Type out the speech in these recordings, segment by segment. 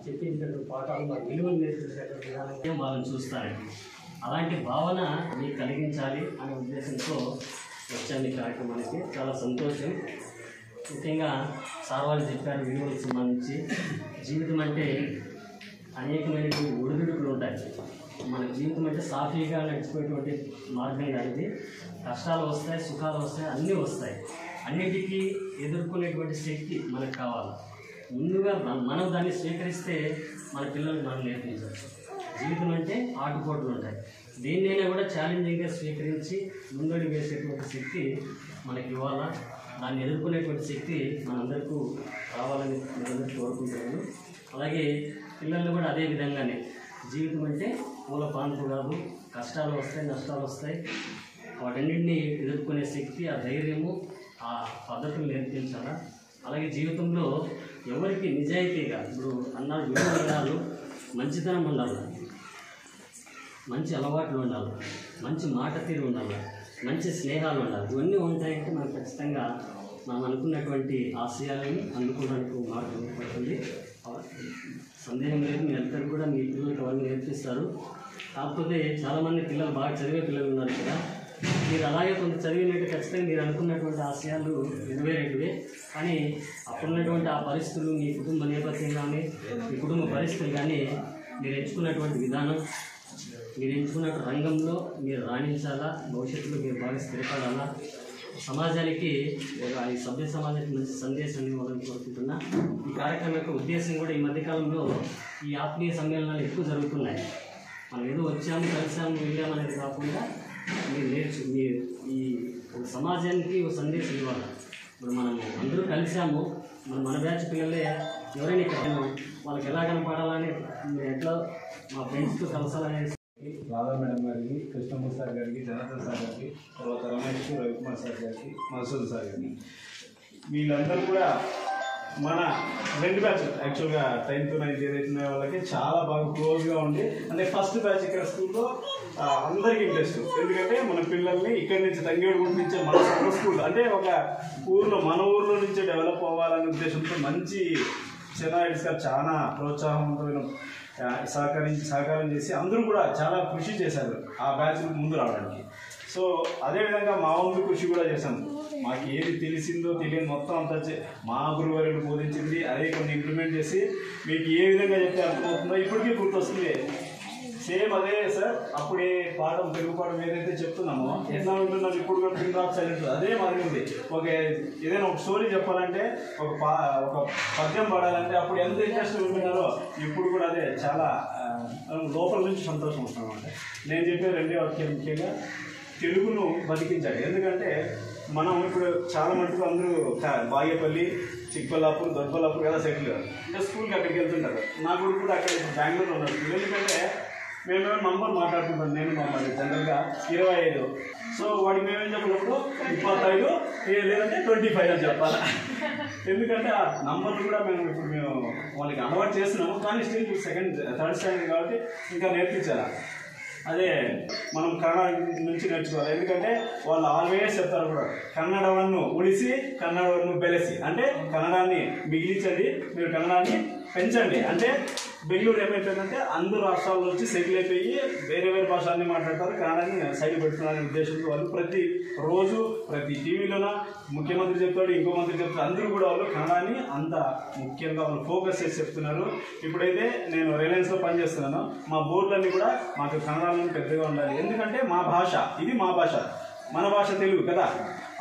చెప్పినటువంటి పాఠాలు మాకు విలువలు నేర్పించేటువంటి విధానం వాళ్ళని చూస్తారండి. అలాంటి భావన మీకు కలిగించాలి అనే ఉద్దేశంతో వచ్చాను ఈ కార్యక్రమానికి. చాలా సంతోషం. ముఖ్యంగా సార్ వాళ్ళు చెప్పారు విలువలకు సంబంధించి. జీవితం అంటే అనేకమైనటువంటి ఒడిదుడుకులు ఉంటాయి. మన జీవితం అంటే సాఫీగా నడిచిపోయేటువంటి మార్గం కానిది. కష్టాలు వస్తాయి, సుఖాలు వస్తాయి, అన్నీ వస్తాయి. అన్నిటికీ ఎదుర్కొనేటువంటి శక్తి మనకు కావాలి. ముందుగా మనం దాన్ని స్వీకరిస్తే మన పిల్లలకు మనం నేర్పించవచ్చు. జీవితం అంటే ఆటుపోట్లు ఉంటాయి. దేన్నైనా కూడా ఛాలెంజింగ్గా స్వీకరించి ముందడుగు వేసేటువంటి శక్తి మనకి ఇవ్వాలా. దాన్ని ఎదుర్కొనేటువంటి శక్తి మనందరికీ రావాలని నేనందరూ కోరుకుంటున్నాను. అలాగే పిల్లలు కూడా అదే విధంగానే జీవితం అంటే పూల పాన్పు కాదు. కష్టాలు వస్తాయి, నష్టాలు వస్తాయి. వాటన్నింటినీ ఎదుర్కొనే శక్తి, ఆ ధైర్యము, ఆ పద్ధతులు నేర్పించాలా. అలాగే జీవితంలో ఎవరికి నిజాయితీగా ఇప్పుడు అన్నాడు విలువలు, మంచితనం ఉండాలి, మంచి అలవాట్లు ఉండాలి, మంచి మాట తీరు ఉండాలి, మంచి స్నేహాలు ఉండాలి. ఇవన్నీ ఉంటాయంటే మనం ఖచ్చితంగా మనం అనుకున్నటువంటి ఆశయాలను అందుకోవడానికి మార్గం పడుతుంది. సందేహం లేదు, మీ అందరూ కూడా మీ పిల్లలకి అవన్నీ నేర్పిస్తారు. కాకపోతే చాలామంది పిల్లలు బాగా చదివే పిల్లలు ఉన్నారు కదా, మీరు అలాగే కొంత చదివినట్టు ఖచ్చితంగా మీరు అనుకున్నటువంటి ఆశయాలు నెరవేరేటివే. కానీ అప్పుడున్నటువంటి ఆ పరిస్థితులు, మీ కుటుంబ నేపథ్యం కానీ, మీ కుటుంబ పరిస్థితులు కానీ, మీరు ఎంచుకున్నటువంటి విధానం, మీరు ఎంచుకున్న రంగంలో మీరు రాణించాలా. భవిష్యత్తులో మీరు బాగా స్థిరపడాలా. సమాజానికి ఈ సభ్య సమాజానికి మంచి సందేశాన్ని ఇవ్వాలని కోరుకుంటున్నా. ఈ కార్యక్రమం యొక్క ఉద్దేశం కూడా ఈ మధ్యకాలంలో ఈ ఆత్మీయ సమ్మేళనాలు ఎక్కువ జరుగుతున్నాయి. మనం ఏదో వచ్చాము, కలిసాము, వెళ్ళామనేది కాకుండా మీరు ఈ సమాజానికి ఒక సందేశం ఇవ్వాలి. ఇప్పుడు మనం అందరూ కలిసాము, మన బ్యాచ్ పిల్లలే ఎవరైనా ఇక్కడ వాళ్ళకి ఎలా కనపడాలని, ఎట్లా మా ఫ్రెండ్స్తో కలసాలనేది రాధా మేడం గారికి, కృష్ణమూర్తి సార్ గారికి, జనార్దన్ సార్ గారికి, తర్వాత రమేష్, రవికుమార్ సార్ గారికి, మధుసూదన్ సార్ గారికి, వీళ్ళందరూ కూడా మన రెండు బ్యాచ్ యాక్చువల్గా 10th to 9th ఏదైతే వాళ్ళకి చాలా బాగా క్లోజ్గా ఉండి, అంటే ఫస్ట్ బ్యాచ్ ఇక్కడ స్కూల్లో అందరికీ ఇంట్రెస్ట్. ఎందుకంటే మన పిల్లల్ని ఇక్కడి నుంచి తంగేడుగుంట నుంచే మన స్కూల్ అంటే ఒక ఊర్లో, మన ఊర్లో నుంచే డెవలప్ అవ్వాలనే ఉద్దేశంతో మంచి చెన్నారెడ్డి గారు చాలా ప్రోత్సాహవంతమైన సహకారం చేసి అందరూ కూడా చాలా కృషి చేశారు ఆ బ్యాచ్ ముందు రావడానికి. సో అదేవిధంగా మా వంతు కృషి కూడా చేశాము. మాకు ఏది తెలిసిందో తెలియని మొత్తం అంతా మా గురువారు బోధించింది అదే కొన్ని ఇంప్లిమెంట్ చేసి మీకు ఏ విధంగా చెప్తే అర్థమవుతుందో ఇప్పటికీ గుర్తొస్తుంది. సేమ్ అదే సార్, అప్పుడే పాఠం, తెలుగు పాఠం ఏదైతే చెప్తున్నామో ఎట్లా ఉంటున్నాం ఇప్పుడు కూడా పిన్ డ్రాప్ సైలెంట్ అదే మాదిరి ఉంది. ఏదైనా ఒక స్టోరీ చెప్పాలంటే, ఒక పద్యం పాడాలంటే అప్పుడు ఎంత ఇంట్రెస్ట్ ఉంటున్నారో ఇప్పుడు కూడా అదే చాలా లోపల నుంచి సంతోషం వస్తుంది అన్నమాట. నేను చెప్పే రెండే వాక్యం ముఖ్యంగా తెలుగును బతికించాలి. ఎందుకంటే మనం ఇప్పుడు చాలా మటుకు అందరూ బాగేపల్లి, చిక్బల్లాపూర్, దొడ్బల్లాపూర్ కదా సెటిల్ అంటే స్కూల్కి అక్కడికి వెళ్తుంటారు. నా గుడి కూడా అక్కడ బెంగళూరులో ఉన్నారు. ఎందుకంటే మేము నంబర్ మాట్లాడుకుంటాం, నేను మా మరి జనరల్గా 25. సో వాడికి మేమేం చెప్పినప్పుడు 25 లేదంటే 25 అని చెప్పాలి. ఎందుకంటే ఆ నంబర్లు కూడా మేము వాళ్ళకి అలవాటు చేస్తున్నాము. కానీ స్టిల్ 2nd, 3rd స్టాండర్డ్ కాబట్టి ఇంకా నేర్పించాలి. అదే మనం కన్నడ నుంచి నేర్చుకోవాలి. ఎందుకంటే వాళ్ళు ఆల్వేస్ చెప్తారు కూడా, కన్నడವನ್ನು ఉడిసి కన్నడವನ್ನು ಬೆಳೆಸಿ, అంటే కన్నడాన్ని మిగిలించండి, మీరు కన్నడాన్ని పెంచండి. అంటే బెంగళూరు ఏమైపోయిందంటే అందరూ రాష్ట్రాల్లో వచ్చి సెటిల్ అయిపోయి వేరే భాషల్ని మాట్లాడతారు, కన్నడాన్ని సైడ్ పెడుతున్నారనే ఉద్దేశంతో వాళ్ళు ప్రతి రోజు ప్రతి టీవీలోన ముఖ్యమంత్రి చెప్తాడు, ఇంకో మంత్రి చెప్తాడు, అందరూ కూడా వాళ్ళు కన్నడాన్ని అంత ముఖ్యంగా వాళ్ళు ఫోకస్ చేసి చెప్తున్నారు. ఇప్పుడైతే నేను రిలయన్స్లో పనిచేస్తున్నాను, మా బోర్డులన్నీ కూడా మాకు కన్నడలో పెద్దగా ఉండాలి. ఎందుకంటే మా భాష, ఇది మా భాష, మన భాష తెలుగు కదా,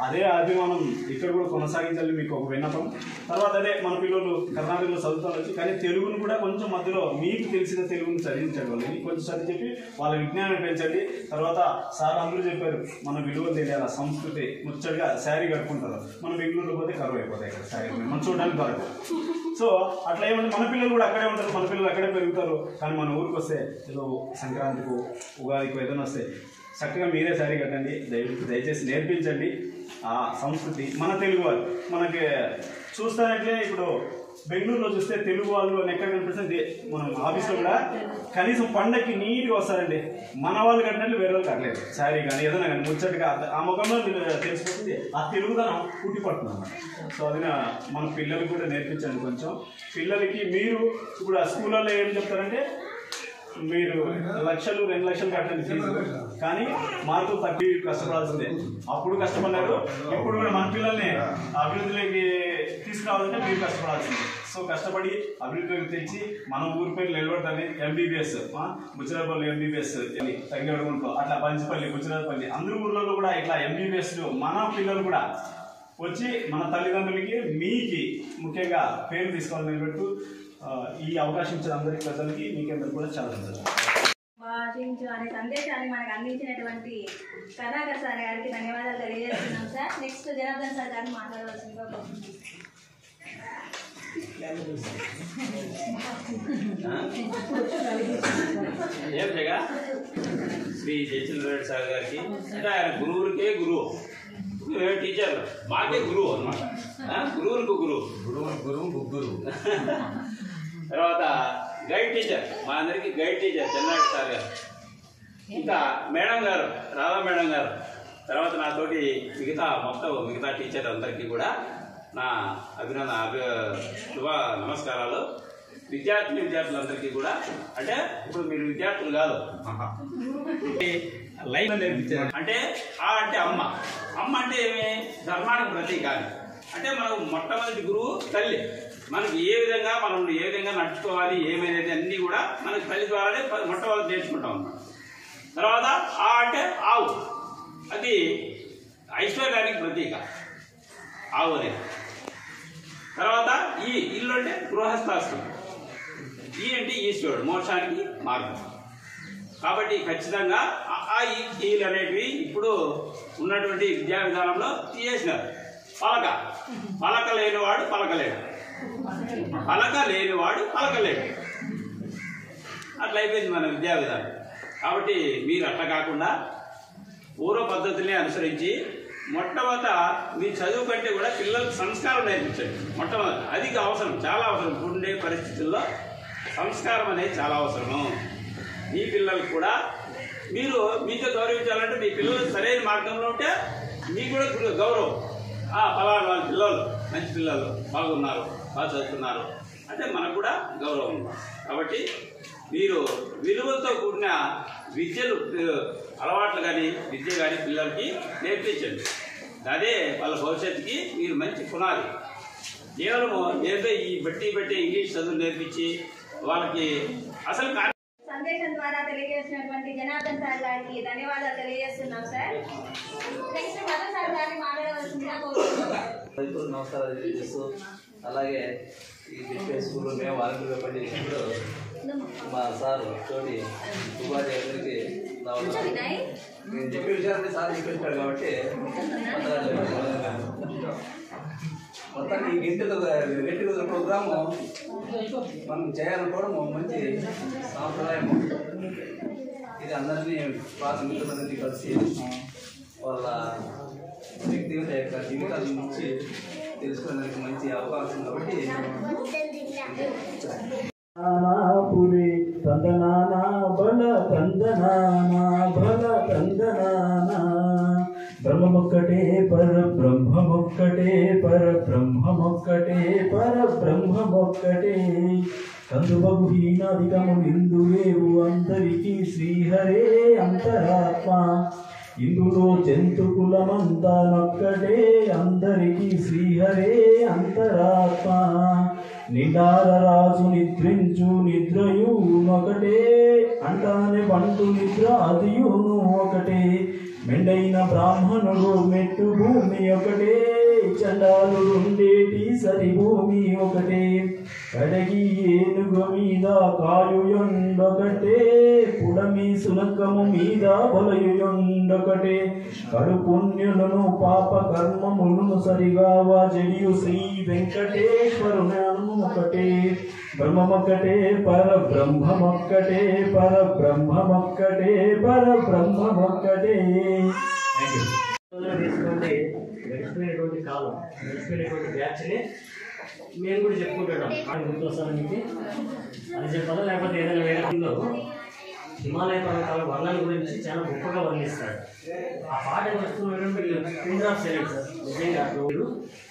అదే అభిమానం ఇక్కడ కూడా కొనసాగించాలి. మీకు ఒక విన్నపం. తర్వాత అదే మన పిల్లలు కర్ణాటకలో చదువుతారు, కానీ తెలుగును కూడా కొంచెం మధ్యలో మీకు తెలిసిన తెలుగును చదివించండి, వాళ్ళని కొంచెం చదివి చెప్పి వాళ్ళ విజ్ఞానం పెంచండి. తర్వాత సార్ అందరూ చెప్పారు మన విలువలు తెలియాలి, సంస్కృతి ముచ్చటగా శారీ కట్టుకుంటారు. మనం బెంగళూరులో పోతే కరువు అయిపోతాయి ఇక్కడ శారీ, మనం చూడడానికి దొరకదు. సో అట్లా ఏమంటే మన పిల్లలు కూడా అక్కడే ఉంటారు, మన పిల్లలు అక్కడే పెరుగుతారు. కానీ మన ఊరికి వస్తే ఏదో సంక్రాంతికి, ఉగాదికి ఏదైనా వస్తే చక్కగా మీరే శారీ కట్టండి, దయచేసి నేర్పించండి ఆ సంస్కృతి. మన తెలుగు వారు మనకి చూస్తానంటే ఇప్పుడు బెంగళూరులో చూస్తే తెలుగు వాళ్ళు అని ఎక్కడ కనిపిస్తుంది, మనం ఆఫీస్లో కూడా కనీసం పండగకి నీట్గా వస్తారండి. మన వాళ్ళు కట్టినట్లు వేరే వాళ్ళు కట్టలేదు. శారీ కానీ ఏదైనా కానీ ముచ్చటగా ఆ ముఖంలో తెలిసిపోతుంది, ఆ తెలుగుదనం పుట్టి పడుతుంది అన్నమాట. సో అది మన పిల్లలకి కూడా నేర్పించండి కొంచెం. పిల్లలకి మీరు ఇప్పుడు ఆ స్కూళ్ళల్లో ఏం చెప్తారంటే, మీరు 1 లక్షలు 2 లక్షలు కట్టండి ఫీజు, కానీ మాతో తక్కువ కష్టపడాల్సిందే. అప్పుడు కష్టపడ్డారు, ఇప్పుడు కూడా మన పిల్లల్ని అభివృద్ధిలోకి తీసుకురావాలంటే మీరు కష్టపడాల్సిందే. సో కష్టపడి అభివృద్ధిలోకి తెచ్చి మన ఊరి పేరు నిలబడతాని ఎంబీబీఎస్, బుచ్చిరాపల్లి ఎంబీబీఎస్, తంగడుగుంట్లో అట్లా పంచిపల్లి, బుచ్చిరాపల్లి అందరి ఊర్లలో కూడా ఇట్లా ఎంబీబీఎస్లు మన పిల్లలు కూడా వచ్చి మన తల్లిదండ్రులకి మీకి ముఖ్యంగా పేరు తీసుకోవాలని నిలబెట్టు ఈ అవకాశం ఇచ్చిన అందరికి పెద్దలకి మీకందరికి కూడా చాలా భాషించు అనే సందేశాన్ని మనకు అందించినటువంటి కథాకర్ సార్ గారికి ధన్యవాదాలు తెలియజేస్తున్నాం సార్. నెక్స్ట్ జనార్దన్ సార్ గారిని మాట్లాడవలసిందిగా కోరుతున్నాం. ఏం జగా శ్రీ జయచంద్రరెడ్డి సార్ గారికి అంటే ఆయన గురువులకే గురువు, టీచర్ మాకే గురువు అనమాట. గురువులకు గురువు ముగ్గురు. తర్వాత గైడ్ టీచర్, మా అందరికి గైడ్ టీచర్ చెన్నారెడ్డి సార్ గారు, ఇంకా మేడం గారు రాధా మేడం గారు, తర్వాత నాతోటి మిగతా టీచర్ అందరికీ కూడా నా శుభ నమస్కారాలు. విద్యార్థులందరికీ కూడా, అంటే ఇప్పుడు మీరు విద్యార్థులు కాదు, లైఫ్ నేర్పించారు. అంటే అంటే అమ్మ అంటే ఏమి, ధర్మానికి ప్రతీక. అంటే మనకు మొట్టమొదటి గురువు తల్లి. మనకి ఏ విధంగా నడుచుకోవాలి, ఏమైనా అన్నీ కూడా మనకి తల్లి ద్వారానే మొట్టమొదటి నేర్చుకుంటాం అన్నమాట. తర్వాత అంటే ఆవు, అది ఐశ్వర్యానికి ప్రతీక ఆవు అనేది. తర్వాత ఇల్లు అంటే గృహస్థాశ్రమం, అంటే ఈశ్వరుడు, మోక్షానికి మార్గం. కాబట్టి ఖచ్చితంగా ఈలు అనేటివి ఇప్పుడు ఉన్నటువంటి విద్యా విధానంలో తీసేసినారు. పలక లేనివాడు పలకలేడు, పలక లేనివాడు పలకలేడు, అట్లా అయిపోయింది మన విద్యా విధానం. కాబట్టి మీరు అట్లా కాకుండా పూర్వ పద్ధతుల్ని అనుసరించి మొట్టమొదట మీ చదువు కంటే కూడా పిల్లలకు సంస్కారం నేర్పించండి. మొట్టమొదటి అది అవసరం, చాలా అవసరం. ఉండే పరిస్థితుల్లో సంస్కారం అనేది చాలా అవసరము. మీ పిల్లలకు కూడా మీరు మీతో గౌరవించాలంటే మీ పిల్లలు సరైన మార్గంలో ఉంటే మీకు కూడా గౌరవం. పలానా వాళ్ళ పిల్లలు మంచి పిల్లలు, బాగున్నారు, బాగా చదువుతున్నారు అంటే మనకు కూడా గౌరవం. కాబట్టి మీరు విలువలతో కూడిన అలవాట్లు కానీ విద్య కానీ పిల్లలకి నేర్పించండి. అదే వాళ్ళ భవిష్యత్తుకి మీరు మంచి పునాది. కేవలం ఏదో ఈ బట్టి ఇంగ్లీష్ చదువు నేర్పించి వాళ్ళకి అసలు సందేశం ద్వారా తెలియజేసినటువంటి జనార్దన్ సార్ గారికి ధన్యవాదాలు తెలియజేస్తున్నాం సార్. నెక్స్ట్ మదన్ సార్ గారిని మాట్లాడవలసిందిగా కోరుతున్నాం. నమస్కారాలు తెలియజేస్తూ, అలాగే ఈ డిస్ప్లే స్కూల్లో మేము వాలంటీర్గా పనిచేసినప్పుడు మా సార్ తోటి ఉపాధ్యాయులకి నేను చెప్పే విషయాన్ని సార్ చెప్పేసాడు. కాబట్టి మొత్తాన్ని గెట్ ప్రోగ్రాము మనం చేయాలనుకోవడం మంచి సాంప్రదాయము. ఇది అందరినీ క్లాస్ మిత్రులందరినీ కలిసి వాళ్ళ వ్యక్తిగత యొక్క జీవితాల నుంచి తెలుసుకోవడానికి మంచి అవకాశం. కాబట్టి బ్రహ్మమొక్కటే పరబ్రహ్మమొక్కటే పరబ్రహ్మమొక్కటే పరబ్రహ్మమొక్కటే కందుబహుహీనాధికము ఇందులేవు అందరికీ శ్రీహరే అంతరాత్మ ఇందులో జంతుకులమంతా నొక్కటే అందరికీ శ్రీహరే అంతరాత్మ నిండార రాజు నిద్రించు నిద్రయు ఒకటే అంటానే పండు నిద్ర అదియును ఒకటే మెండైన బ్రాహ్మణుడు మెట్టు భూమి ఒకటే చండాలుండేటి సరి భూమి ఒకటే కడగి ఏనుగు మీద కాయుయొండొకటే పుడమి సునకము మీద బలయుయొండొకటే కడు పుణ్యులను పాప కర్మములను సరిగా వాజడియు శ్రీ వెంకటేశ్వరునామము ఒకటే బ్రహ్మమొక్కటే పరబ్రహ్మమొక్కటే పరబ్రహ్మమొక్కటే పరబ్రహ్మమొక్కటే. తీసుకుంటే గడిచిపోయినటువంటి కాలం, గడిచిపోయినటువంటి బ్యాచ్ని మేము కూడా చెప్పుకుంటాం అది గుర్తొస్తానికి అది చెప్పాలా లేకపోతే ఏదైనా వేరే హిమాలయ పర్వతాల వర్ణన గురించి చాలా గొప్పగా వర్ణిస్తాడు. ఆ పాట వస్తున్నటువంటి ఫింగర్ ఆఫ్ సైలెన్స్ సార్ నిజంగా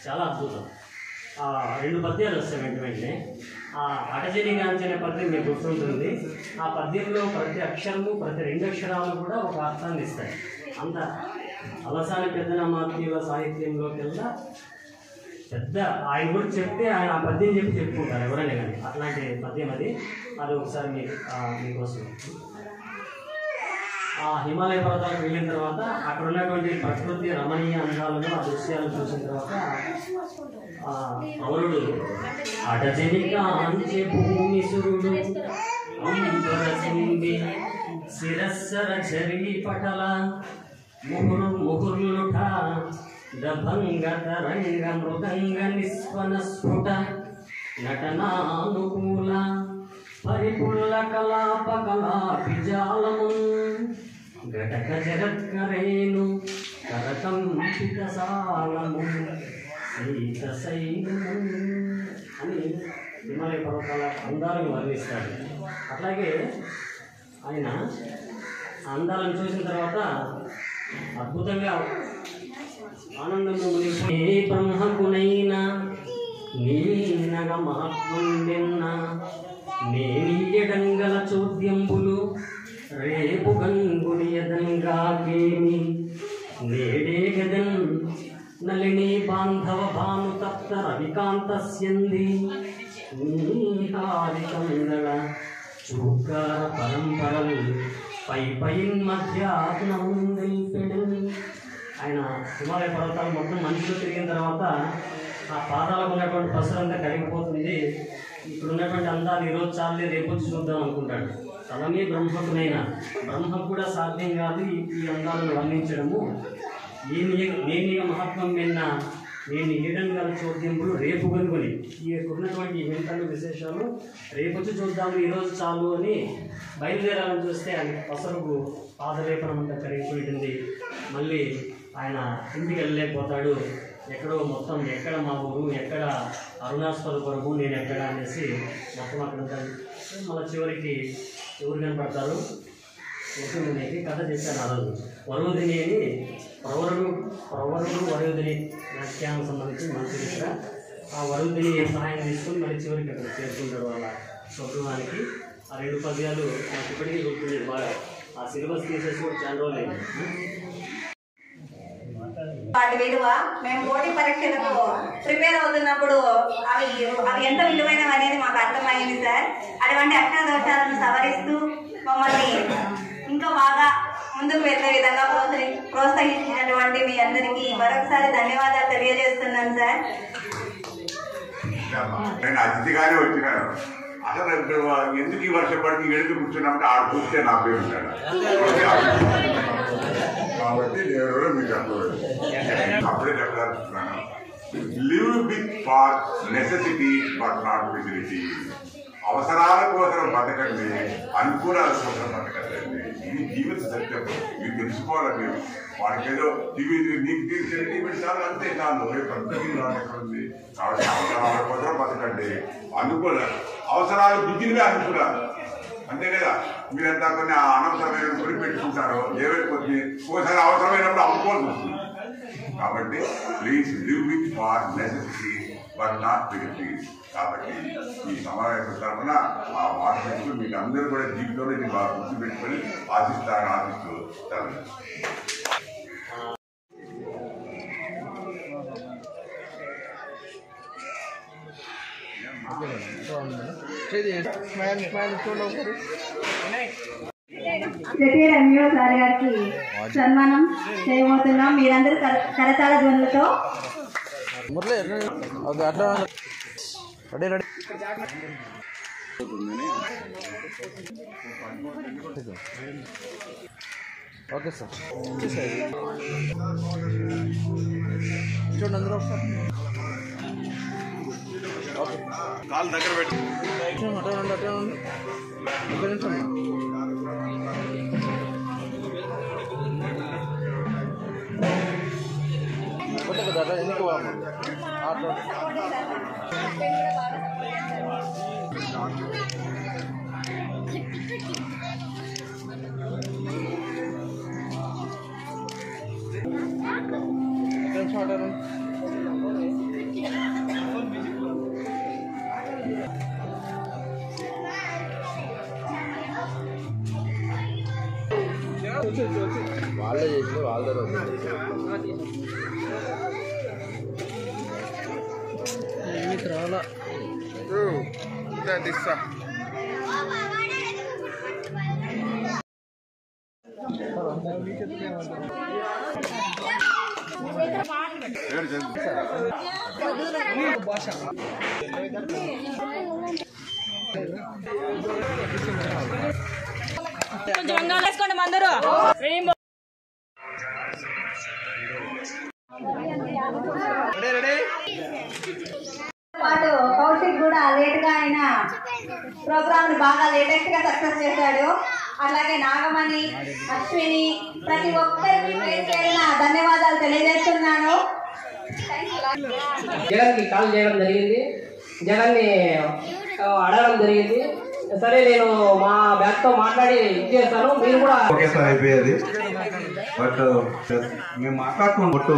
చాలా అద్భుతం. 2 పద్యాలు వస్తాయి వెంటనే. ఆ అటజని కాంచనే పద్యం మీకు గుర్తుంటుంది. ఆ పద్యంలో ప్రతి అక్షరము ప్రతి 2 అక్షరాలు కూడా ఒక అర్థాన్ని ఇస్తాయి. అంత అలసాని పెద్దనమాత్యుల సాహిత్యంలోకెల్లా పెద్ద ఆయన కూడా చెప్తే ఆయన ఆ పద్యం చెప్పుకుంటారు ఎవరైనా కానీ. అట్లాంటి పద్యం అది ఒకసారి మీకోసం. ఆ హిమాలయ పర్వతాలకు వెళ్ళిన తర్వాత అక్కడ ఉన్నటువంటి ప్రకృతి రమణీయ అందాలను ఆ దృశ్యాలను చూసిన తర్వాత పౌరుడు అటజని కాంచె భూమి సురుడు అంబరసింబి శిరస్సర చరీ పటల ముహుర్లుఠ దభంగ తరంగ మృదంగ నిస్వన స్ఫుట నటనానుకూల పరిపుల్ల కలాప కళాపిజాలము ఘటక జగత్కరేణు కరకంపిత సాలము సీత సైన్యము అని హిమాలయ పర్వతాల అందాలను వర్ణిస్తాడు. అట్లాగే ఆయన అందాలను చూసిన తర్వాత అద్భుతంగా ఆనందంలో మునిగిపోయి బ్రహ్మకునైనా నీనగ మహాత్ముండెన్న నేనీయడంగల చోద్యంబులు రేపు గంగునియదంగాకేమి నేడే గదన్ నలిని బాంధవ భాను తప్త రవికాంతస్యంది నీహారికందళ చూకార పరంపరలు పైన్ మధ్యాహ్నం. ఆయన హిమాలయ పర్వతాలు మొత్తం మనుషులు తిరిగిన తర్వాత ఆ పాదాలకు ఉన్నటువంటి పసురంతా కరిగిపోతుంది. ఇప్పుడు ఉన్నటువంటి అందాలు ఈరోజు చాలే రేపు చూద్దాం అనుకుంటాడు. తనమే బ్రహ్మకునైనా బ్రహ్మకు కూడా సాధ్యం కాదు ఈ అందాలను వర్ణించడము. నేనిగా మహాత్మం విన్న నేను ఈడంగా చోద్యంపులు రేపు కనుగొని ఉన్నటువంటి వింతలు విశేషాలు రేపొచ్చి చూద్దాము ఈరోజు చాలు అని బయలుదేరాలని చూస్తే ఆయన పసరుకు పాదలేపనం అంతా కరిగిపోయింది. మళ్ళీ ఆయన ఇంటికి వెళ్ళలేకపోతాడు. ఎక్కడో మొత్తం ఎక్కడ మా ఊరు ఎక్కడ అరుణాచలపురము నేను ఎక్కడ అనేసి మొత్తం అక్కడ ఉంటాను. మళ్ళీ చివరికి ఎవరు కనపడతారు వరుదినికి కథ చెప్పాను. ఆ రోజు వరుదిని అని ప్రవరుడు వరుదిని వ్యాఖ్యానం సంబంధించి మంచి ఇక్కడ ఆ వరుదిని సహాయం తీసుకొని మళ్ళీ చివరికి అక్కడ చేరుకుంటాడు వాళ్ళ స్వగృహానికి. ఆ 2 పద్యాలు నాకు ఇప్పటికీ గుర్తుంది బాగా. ఆ సిలబస్ తీసేసి కూడా చాలా రోజులు వాటి విలువ మేము పోటీ పరీక్షలకు ప్రిపేర్ అవుతున్నప్పుడు అవి ఎంత విలువైనవి అనేది మాకు అర్థమైంది సార్. అటువంటి అక్షర దోషాలను సవరిస్తూ మమ్మల్ని ఇంకా బాగా ముందుకు వెళ్ళే విధంగా ప్రోత్సహించినటువంటి మీ అందరికీ మరొకసారి ధన్యవాదాలు తెలియజేస్తున్నాను సార్. నేను అతిథిగానే వచ్చినాను. అసలు ఎందుకు ఈ వర్షం పడి ఎందుకు కూర్చున్నామంటే ఆడ కూర్చే నా పేరు ఉంటాడు కాబట్టి నేను కూడా మీకు అప్పుడే చెప్పదలుచుకున్నాను. Live with for necessity but not facility. అవసరాల కోసం బతకండి, అనుకూలాల కోసం బతకండి. ఇది జీవిత సత్యం. మీరు తెలుసుకోవాలి. మీరు వాడికి ఏదో నీకు తీర్చండి పెట్టాలి అంతే చాలు. రేపు ఉంది కాబట్టి అవసరాల కోసం బతకండి. అవసరాలు బిగినవే అనుకున్నారు అంతే కదా. మీరంతా కొన్ని అనవసరమైన కొని పెట్టుకుంటారో ఏవైపోతుంది. ఒకసారి అవసరమైనప్పుడు అమ్ముకోవాల్సి వస్తుంది. కాబట్టి please live with for necessity but not facility. కాబట్టి ఈ సమావేశం తరఫున ఆ వార్తలు మీకు అందరూ కూడా జీవితంలో ఇది బాగా గుర్తుపెట్టుకొని ఆశిస్తారని ఆశిస్తూ తరలి ఎంఈఓ సార్ గారికి సన్మానం చేయబోతున్నాం. మీరందరూ కరతాళ ధ్వనులతో ఓకే సార్ చూడండి అందరూ ఒకసారి కాలు దగ్గర పెట్టి అట్లా ఉండి ఒక నిమిషం కొట్ట కదా వాళ్ళే చేసి వాళ్ళ కొంచెం రంగాలు వేసుకోండి అందరూ. పాటు కౌశిక్ కూడా లేట్ గా ఆయన ప్రోగ్రామ్ బాగా లేటెస్ట్ గా సక్సెస్ చేశాడు. అలాగే నాగమణి, అశ్విని, ప్రతి ఒక్కరికి పేరు పేరున ధన్యవాదాలు తెలియజేస్తున్నాను. జగన్ కి కాల్ చేయడం జరిగింది, జగన్ ని అడగడం జరిగింది. సరే నేను మా బ్యాచ్ తో మాట్లాడి ఇచ్చేస్తాను, మీరు కూడా ఒకేసారి అయిపోయేది. బట్ మేము మాట్లాడుకున్నట్టు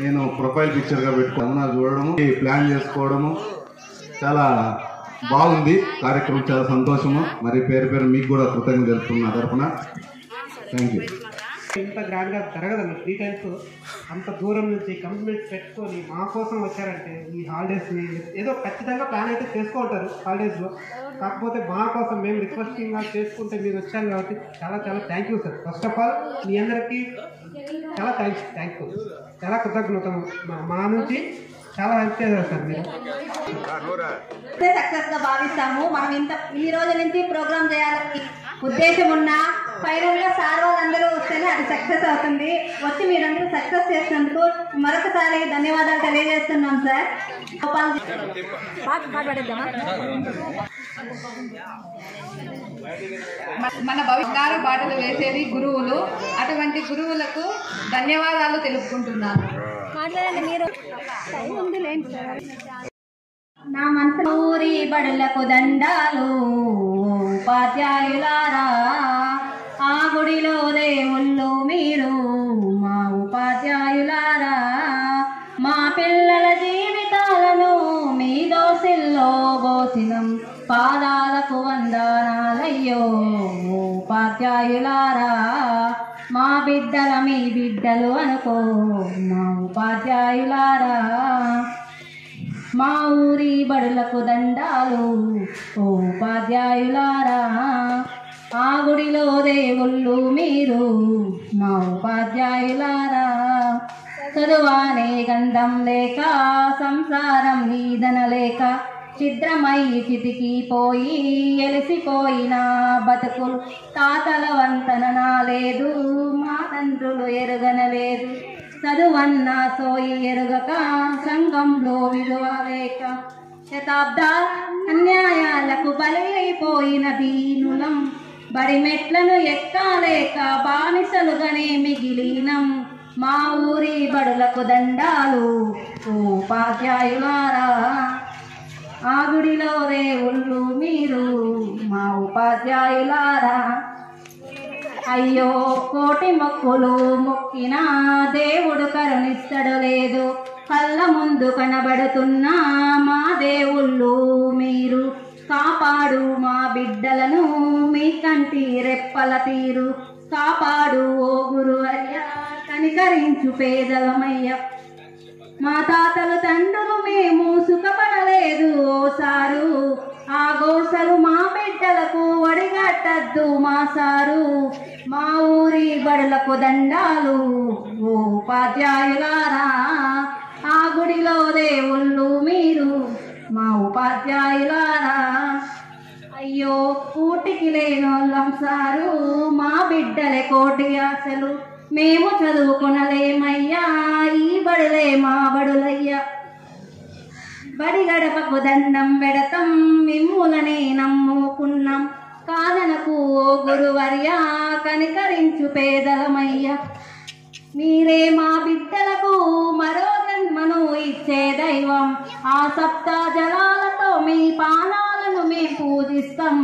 నేను ప్రొఫైల్ పిక్చర్ గా పెట్టుకున్నా చూడడము, ప్లాన్ చేసుకోవడము చాలా బాగుంది. కార్యక్రమం చాలా సంతోషము. మరి పేరు పేరు మీకు కూడా కృతజ్ఞతలు తెలుపుతున్నా తరఫున. Thank you. ఇంత గ్రాండ్గా జరగదండి. 3 times అంత దూరం నుంచి కమిట్మెంట్స్ పెట్టుకొని మా కోసం వచ్చారంటే ఈ హాలిడేస్ని ఏదో ఖచ్చితంగా ప్లాన్ అయితే చేసుకుంటారు హాలిడేస్లో. కాకపోతే మా కోసం మేము రిక్వెస్టింగ్గా చేసుకుంటే మీరు వచ్చారు కాబట్టి చాలా చాలా thank you sir. First of all మీ అందరికీ చాలా థ్యాంక్ యూ, చాలా కృతజ్ఞతలు. మా నుంచి చాలా హెల్ప్ చేశారు సార్ మీరు. సక్సెస్ గా భావిస్తాము. మనం ఈ రోజు నుంచి ప్రోగ్రామ్ చేయాలని ఉద్దేశం ఉన్నా ఫైనల్ గా సార్ వాళ్ళందరూ వస్తేనే అది సక్సెస్ అవుతుంది. వచ్చి మీరందరూ సక్సెస్ చేసినందుకు మరొకసారి ధన్యవాదాలు తెలియజేస్తున్నాం సార్. మన బంగారు బాటలు వేసేది గురువులు. అటువంటి గురువులకు ధన్యవాదాలు తెలుపుకుంటున్నాను. నా మనసు ఊరి బడులకు దండాలు ఉపాధ్యాయులారా, ఆ గుడిలో దేవుళ్ళు మీరు మా ఉపాధ్యాయులారా. మా పిల్లల జీవితాలను మీ దోసిల్లో బోసినం, పాదాలకు వందనాలయ్యో ఉపాధ్యాయులారా. మా బిడ్డల మీ బిడ్డలు అనుకో మా ఉపాధ్యాయులారా. మా ఊరి బడులకు దండాలు ఉపాధ్యాయులారా, ఆ గుడిలో దేవుళ్ళు మీరు మా ఉపాధ్యాయులారా. చదువానే గంధం లేక సంసారం ఈదన లేక ఛిద్రమై చితికిపోయి ఎలిసిపోయిన బతుకులు తాతల వంతన లేదు, మా తండ్రులు ఎరుగనలేదు. చదువన్న సోయి ఎరుగక సంఘంలో విలువ లేక శతాబ్దాల అన్యాయాలకు బలి అయిపోయిన దీనులం. బడి మెట్లను ఎక్కాలేక బానిసలుగానే మిగిలినం. మా ఊరి బడులకు దండాలు ఉపాధ్యాయులారా, ఆ గుడిలో దేవుళ్ళు మీరు మా ఉపాధ్యాయులారా. అయ్యో కోటి మొక్కులు మొక్కినా దేవుడు కరుణిస్తడు లేదు, కళ్ళ ముందు కనబడుతున్నా మా దేవుళ్ళు మీరు. కాపాడు మా బిడ్డలను మీ కంటి రెప్పల తీరు, కాపాడు ఓ గురువయ్య కనికరించు పేదలమయ్య. మా తాతలు తండ్రులు మేము సుఖపడలేదు ఓ సారు, ఆ గోసలు మా బిడ్డలకు వడిగట్టద్దు మా సారు. మా ఊరి బడులకు దండాలు ఉపాధ్యాయులారా, ఆ గుడిలో దేవుళ్ళు మీరు మా ఉపాధ్యాయులారా. అయ్యో కూటికి లేనోళ్ళం సారు, మా బిడ్డలే కోటి ఆశలు, మేము చదువుకునలేమయ్యా ఈ బడులే మా బడులయ్యా. బడి గడపకు దండం పెడతాం మిమ్ములనే నమ్ముకున్నాం, కాదనకు ఓ గురువర్యా కనికరించు పేదలమయ్యా. మీరే మా బిడ్డలకు మరో ఇచ్చే దైవం. ఆ సప్త జలాలతో మీ పానాలను మేము పూజిస్తాం.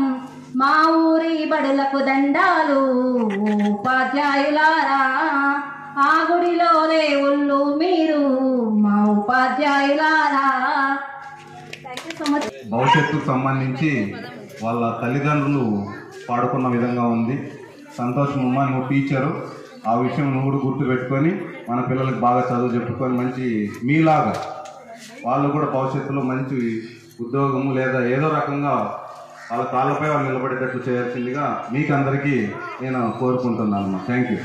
మా ఊరి బడులకు దండాలు ఉపాధ్యాయులారా, ఆ గుడిలో దేవుళ్ళు మీరు మా ఉపాధ్యాయులారా. భవిష్యత్తుకు సంబంధించి వాళ్ళ తల్లిదండ్రులు పాడుకున్న విధంగా ఉంది. సంతోషమమ్మ, నువ్వు టీచరు, ఆ విషయం నువ్వు కూడా గుర్తుపెట్టుకొని మన పిల్లలకు బాగా చదువు చెప్పుకొని మంచి మీలాగా వాళ్ళు కూడా భవిష్యత్తులో మంచి ఉద్యోగము లేదా ఏదో రకంగా వాళ్ళ కాళ్ళపై వాళ్ళు నిలబడేటట్టు చేయాల్సిందిగా మీకు అందరికీ నేను కోరుకుంటున్నాను. Thank you.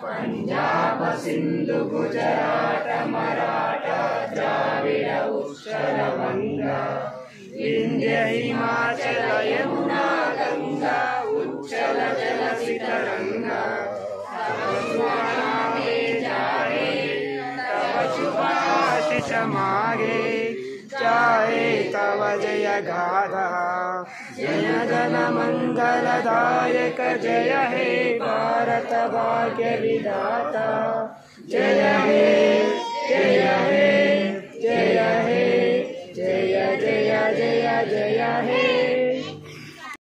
పంజాబ సింధు గుజరాట మరాఠ ద్రావిడ ఉత్కల వంగ వింధ్య హిమాచల యమునా గంగా ఉచ్చల జలసి తరంగా तव शुभाशिष मागे जाए तव जय गाथा जय धन मंगलदायक जय हे भारत भाग्य विधाता जय